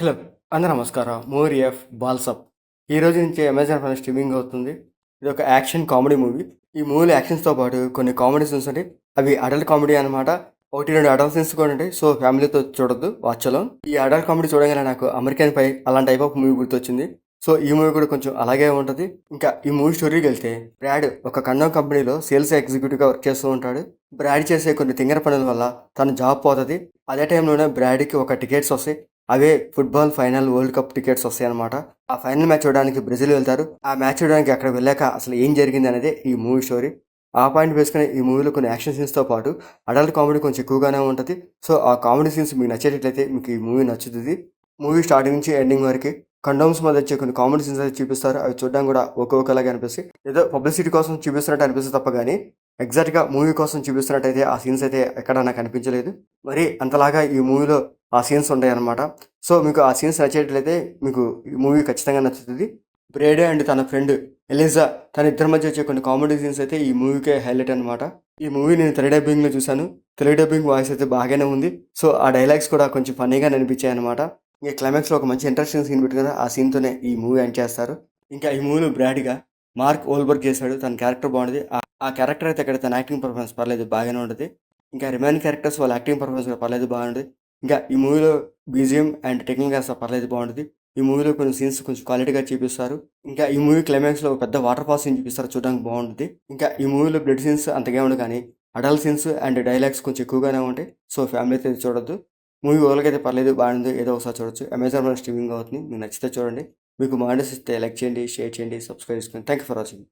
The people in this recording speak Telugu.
హలో! అందరూ నమస్కారం. 'మూవీ ఎఫ్ బాల్సప్' ఈరోజు నుంచి అమెజాన్ ప్రైమ్ స్ట్రీమింగ్ అవుతుంది. ఇదొక యాక్షన్ కామెడీ మూవీ. ఈ మూవీలో యాక్షన్స్‌తో పాటు కొన్ని కామెడీ సీన్స్ ఉంటాయి. అవి అడల్ట్ కామెడీ అనమాట. 1, 2 అడల్ట్ సీన్స్ కూడా ఉంటాయి. సో, ఫ్యామిలీతో చూడొద్దు, వాచ్ అలోన్. ఈ అడల్ట్ కామెడీ చూడగానే నాకు 'అమెరికన్ పై' అలాంటి టైప్ ఆఫ్ మూవీ గుర్తొచ్చింది. సో, ఈ మూవీ కూడా కొంచెం అలాగే ఉంటది. ఇంకా ఈ మూవీ స్టోరీకెళ్తే, బ్రాడ్ ఒక కండోమ్ కంపెనీలో సేల్స్ ఎగ్జిక్యూటివ్‌గా వర్క్ చేస్తూ ఉంటాడు. బ్రాడ్ చేసే కొన్ని తింగర పనుల వల్ల తన జాబ్ పోతది. అదే టైంలోనే బ్రాడ్‌కి ఒక టికెట్స్ వస్తాయి. అవే football final world cup tickets వస్తాయన్నమాట. ఆ ఫైనల్ మ్యాచ్ చూడడానికి బ్రెజిల్ వెళ్తారు. ఆ మ్యాచ్ చూడడానికి అక్కడ వెళ్ళాక అసలు ఏం జరిగింది అనేది ఈ మూవీ స్టోరీ. ఆ పాయింట్ బేసుకొని ఈ మూవీలో కొన్ని యాక్షన్ సీన్స్‌తో పాటు అడల్ట్ కామెడీ కొంచెం ఎక్కువగానే ఉంటది. సో, ఆ కామెడీ సీన్స్ మీకు నచ్చేటట్లయితే మీకు ఈ మూవీ నచ్చుతది. మూవీ స్టార్టింగ్ నుంచి ఎండింగ్ వరకి కండోమ్స్ మీద వచ్చే కొన్ని కామెడీ సీన్స్ అయితే చూపిస్తారు. అవి చూడడానికి కూడా ఒక్కొక్కలాగా అనిపిస్తాయి. ఏదో పబ్లిసిటీ కోసం చూపిస్తున్నట్టు అనిపిస్తుంది తప్ప గానీ, ఎగ్జాక్ట్‌గా మూవీ కోసం చూపిస్తున్నట్టయితే ఆ సీన్స్ అయితే ఎక్కడా నాకు అనిపించలేదు. మరి అంతలాగా ఈ మూవీలో ఆ సీన్స్ ఉంటాయన్నమాట. సో, మీకు ఆ సీన్స్ నచ్చేటట్లయితే మీకు ఈ మూవీ ఖచ్చితంగా నచ్చుతది. బ్రేడే అండ్ తన ఫ్రెండ్ ఎలిజా తన ఇద్దరి మధ్య వచ్చే కొన్ని కామెడీ సీన్స్ అయితే ఈ మూవీకే హైలైట్ అనమాట. ఈ మూవీ నేను తెలుగు డబ్బింగ్‌లో చూసాను. తెలుగు డబ్బింగ్ వాయిస్ అయితే బాగానే ఉంది. సో, ఆ డైలాగ్స్ కూడా కొంచెం ఫన్నీగానే అనిపించాయన్నమాట. ఇంక క్లైమాక్స్‌లో ఒక మంచి ఇంట్రెస్టింగ్ సీన్ పెట్టారు కదా! ఆ సీన్‌తోనే ఈ మూవీ ఎండ్ చేస్తారు. ఇంకా ఈ మూవీలో బ్రాడ్‌గా మార్క్ ఓల్బర్గ్ చేశాడు. తన క్యారెక్టర్ బాగుంటది. ఆ క్యారెక్టర్ అయితే ఇక్కడ తన యాక్టింగ్ పర్ఫార్మెన్స్ పర్లేదు బాగానే ఉంటది. ఇంకా రిమైనింగ్ క్యారెక్టర్స్ వాళ్ళ యాక్టింగ్ పర్ఫార్మెన్స్ కూడా పర్లేదు బాగుంది. ఇంకా ఈ మూవీలో బీజీఎం అండ్ టెక్నికల్ గా పర్లేదు బాగుంటది. ఈ మూవీలో కొన్ని సీన్స్ కొంచెం క్వాలిటీగా చూపిస్తారు. ఇంకా ఈ మూవీ క్లైమాక్స్ లో ఒక పెద్ద వాటర్ ఫాల్ సీన్ చూపిస్తారు, చూడడానికి బాగుంటుంది. ఇంకా ఈ మూవీలో బ్లడ్ సీన్స్ అంతగా ఉండవు కానీ అడల్ట్ సీన్స్ అండ్ డైలాగ్స్ కొంచెం ఎక్కువగానే ఉంటాయి. సో, ఫ్యామిలీ అయితే చూడొద్దు. మూవీ ఓవరాల్‌గా అయితే పర్లేదు బాగుంది. ఏదో ఒకసారి చూడొచ్చు. అమెజాన్ ప్రైమ్ స్ట్రీమింగ్ అవుతుంది. మీకు నచ్చితే చూడండి. మీకు మా అనిపిస్తే లైక్ చేయండి, షేర్ చేయండి, సబ్స్క్రైబ్ చేసుకోండి. Thank you for watching.